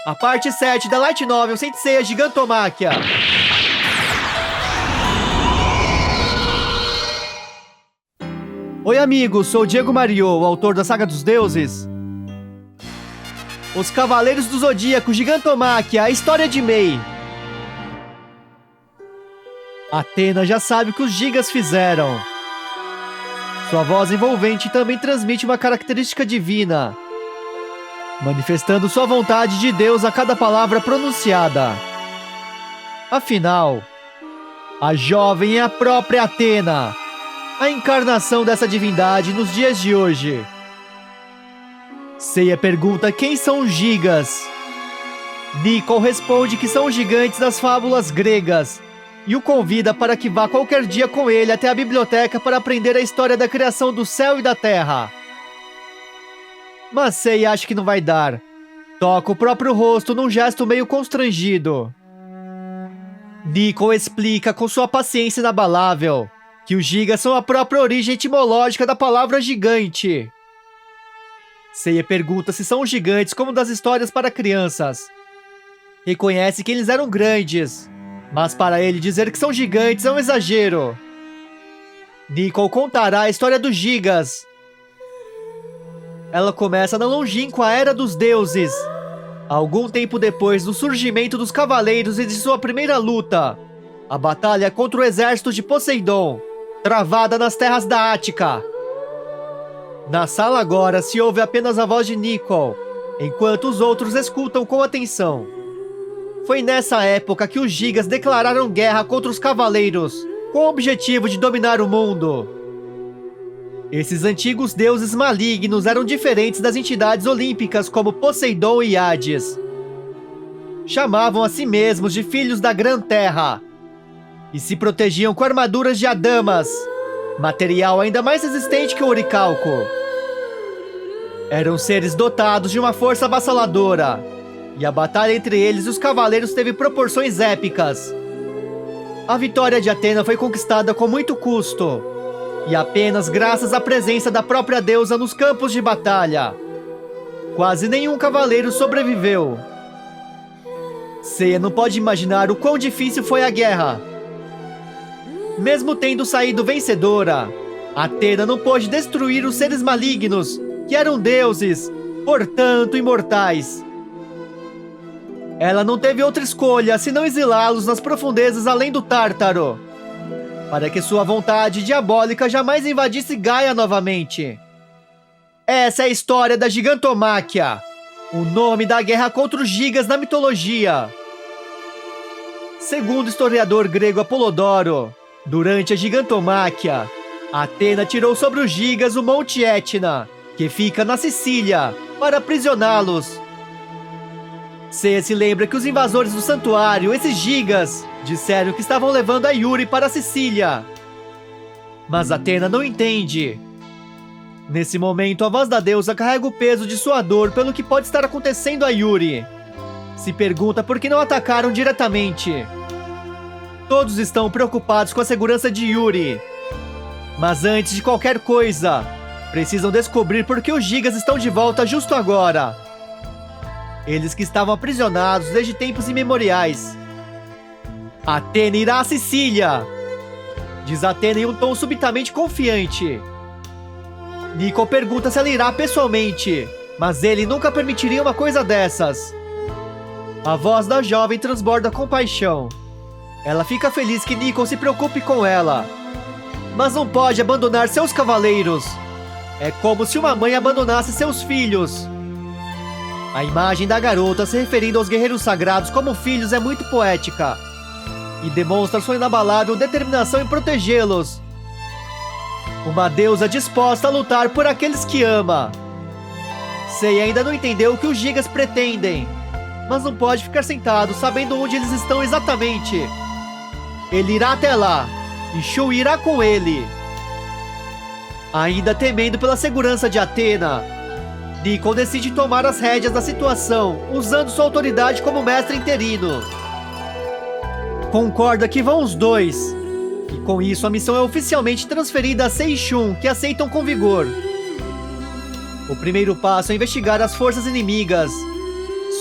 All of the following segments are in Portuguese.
a parte 7 da Light Novel Saint Seiya Gigantomachia. Oi amigos, sou o Diego Mario, o autor da Saga dos Deuses. Os Cavaleiros do Zodíaco Gigantomachia, a história de Mei. Athena já sabe o que os gigas fizeram. Sua voz envolvente também transmite uma característica divina, manifestando sua vontade de Deus a cada palavra pronunciada. Afinal, a jovem é a própria Athena, a encarnação dessa divindade nos dias de hoje. Seiya pergunta quem são os gigas. Nicol responde que são os gigantes das fábulas gregas e o convida para que vá qualquer dia com ele até a biblioteca para aprender a história da criação do céu e da terra. Mas Seiya acha que não vai dar. Toca o próprio rosto num gesto meio constrangido. Nicol explica com sua paciência inabalável que os gigas são a própria origem etimológica da palavra gigante. Seiya pergunta se são os gigantes como das histórias para crianças. Reconhece que eles eram grandes, mas para ele dizer que são gigantes é um exagero. Nicol contará a história dos gigas. Ela começa na longínqua Era dos Deuses, algum tempo depois do surgimento dos Cavaleiros e de sua primeira luta, a batalha contra o exército de Poseidon, travada nas terras da Ática. Na sala agora se ouve apenas a voz de Nicol, enquanto os outros escutam com atenção. Foi nessa época que os gigas declararam guerra contra os Cavaleiros, com o objetivo de dominar o mundo. Esses antigos deuses malignos eram diferentes das entidades olímpicas como Poseidon e Hades. Chamavam a si mesmos de filhos da Grã Terra e se protegiam com armaduras de adamas, material ainda mais resistente que o oricalco. Eram seres dotados de uma força avassaladora, e a batalha entre eles e os cavaleiros teve proporções épicas. A vitória de Athena foi conquistada com muito custo, e apenas graças à presença da própria deusa nos campos de batalha. Quase nenhum cavaleiro sobreviveu. Seiya não pode imaginar o quão difícil foi a guerra. Mesmo tendo saído vencedora, Athena não pôde destruir os seres malignos, que eram deuses, portanto imortais. Ela não teve outra escolha senão exilá-los nas profundezas além do Tártaro, para que sua vontade diabólica jamais invadisse Gaia novamente. Essa é a história da Gigantomachia, o nome da guerra contra os gigas na mitologia. Segundo o historiador grego Apolodoro, durante a Gigantomachia, Athena tirou sobre os gigas o Monte Etna, que fica na Sicília, para aprisioná-los. Seiya se lembra que os invasores do santuário, esses gigas, disseram que estavam levando a Yuri para a Sicília. Mas Athena não entende. Nesse momento, a voz da deusa carrega o peso de sua dor pelo que pode estar acontecendo a Yuri. Se pergunta por que não atacaram diretamente. Todos estão preocupados com a segurança de Yuri. Mas antes de qualquer coisa, precisam descobrir por que os gigas estão de volta justo agora. Eles que estavam aprisionados desde tempos imemoriais. Athena irá à Sicília, diz Athena em um tom subitamente confiante. Nicol pergunta se ela irá pessoalmente, mas ele nunca permitiria uma coisa dessas. A voz da jovem transborda compaixão. Ela fica feliz que Nicol se preocupe com ela, mas não pode abandonar seus cavaleiros. É como se uma mãe abandonasse seus filhos. A imagem da garota se referindo aos guerreiros sagrados como filhos é muito poética e demonstra sua inabalável determinação em protegê-los. Uma deusa disposta a lutar por aqueles que ama. Seiya ainda não entendeu o que os gigas pretendem, mas não pode ficar sentado sabendo onde eles estão exatamente. Ele irá até lá, e Shu irá com ele. Ainda temendo pela segurança de Athena, Nicol decide tomar as rédeas da situação, usando sua autoridade como mestre interino. Concorda que vão os dois, e com isso a missão é oficialmente transferida a Sei e Shun, que aceitam com vigor. O primeiro passo é investigar as forças inimigas.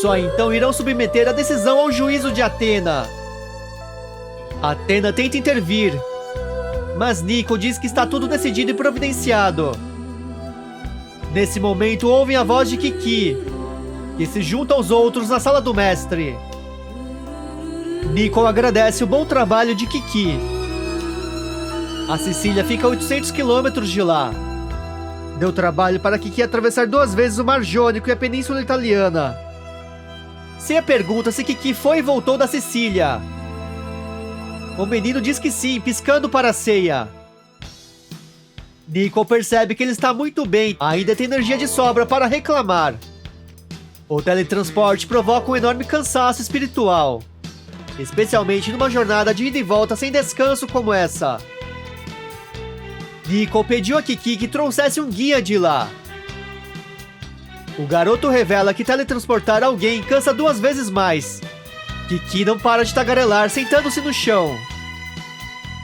Só então irão submeter a decisão ao juízo de Athena. Athena tenta intervir, mas Nico diz que está tudo decidido e providenciado. Nesse momento ouvem a voz de Kiki, que se junta aos outros na sala do mestre. Nico agradece o bom trabalho de Kiki. A Sicília fica a 800 quilômetros de lá. Deu trabalho para Kiki atravessar 2 vezes o Mar Jônico e a Península Italiana. Seiya pergunta se Kiki foi e voltou da Sicília. O menino diz que sim, piscando para Seiya. Nico percebe que ele está muito bem, ainda tem energia de sobra para reclamar. O teletransporte provoca um enorme cansaço espiritual, especialmente numa jornada de ida e volta sem descanso como essa. Nico pediu a Kiki que trouxesse um guia de lá. O garoto revela que teletransportar alguém cansa 2 vezes mais. Kiki não para de tagarelar, sentando-se no chão.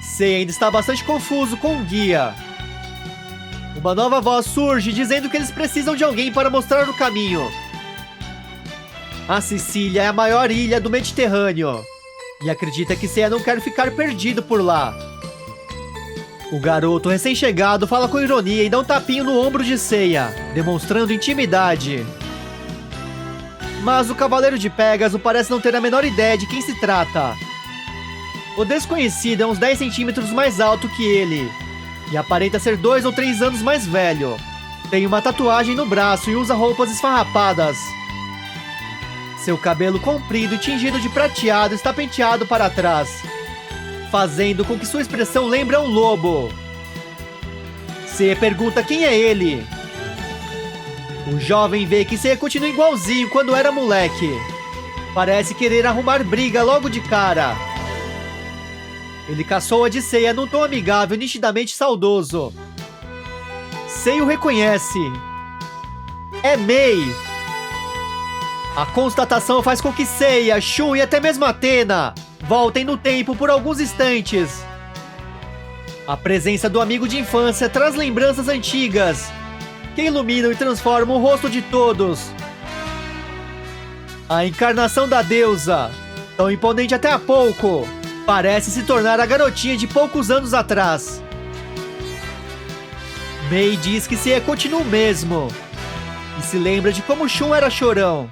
Seiya ainda está bastante confuso com o guia. Uma nova voz surge dizendo que eles precisam de alguém para mostrar o caminho. A Sicília é a maior ilha do Mediterrâneo e acredita que Seiya não quer ficar perdido por lá. O garoto recém-chegado fala com ironia e dá um tapinho no ombro de Seiya, demonstrando intimidade. Mas o Cavaleiro de Pégaso parece não ter a menor ideia de quem se trata. O desconhecido é uns 10 centímetros mais alto que ele e aparenta ser 2 ou 3 anos mais velho. Tem uma tatuagem no braço e usa roupas esfarrapadas. Seu cabelo comprido e tingido de prateado está penteado para trás, fazendo com que sua expressão lembre um lobo. Seiya pergunta quem é ele. O jovem vê que Seiya continua igualzinho quando era moleque. Parece querer arrumar briga logo de cara. Ele caçoa de Seiya num tom amigável e nitidamente saudoso. Seiya o reconhece. É Mei. A constatação faz com que Seiya, Shun e até mesmo Athena voltem no tempo por alguns instantes. A presença do amigo de infância traz lembranças antigas, que iluminam e transformam o rosto de todos. A encarnação da deusa, tão imponente até há pouco, parece se tornar a garotinha de poucos anos atrás. Mei diz que Seiya continua o mesmo, e se lembra de como Shun era chorão.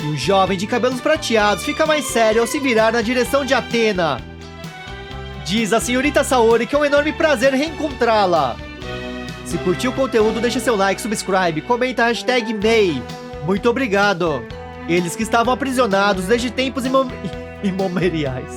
E o jovem de cabelos prateados fica mais sério ao se virar na direção de Athena. Diz a senhorita Saori que é um enorme prazer reencontrá-la. Se curtiu o conteúdo, deixa seu like, subscribe, comenta a hashtag Mei. Muito obrigado. Eles que estavam aprisionados desde tempos imemoriais.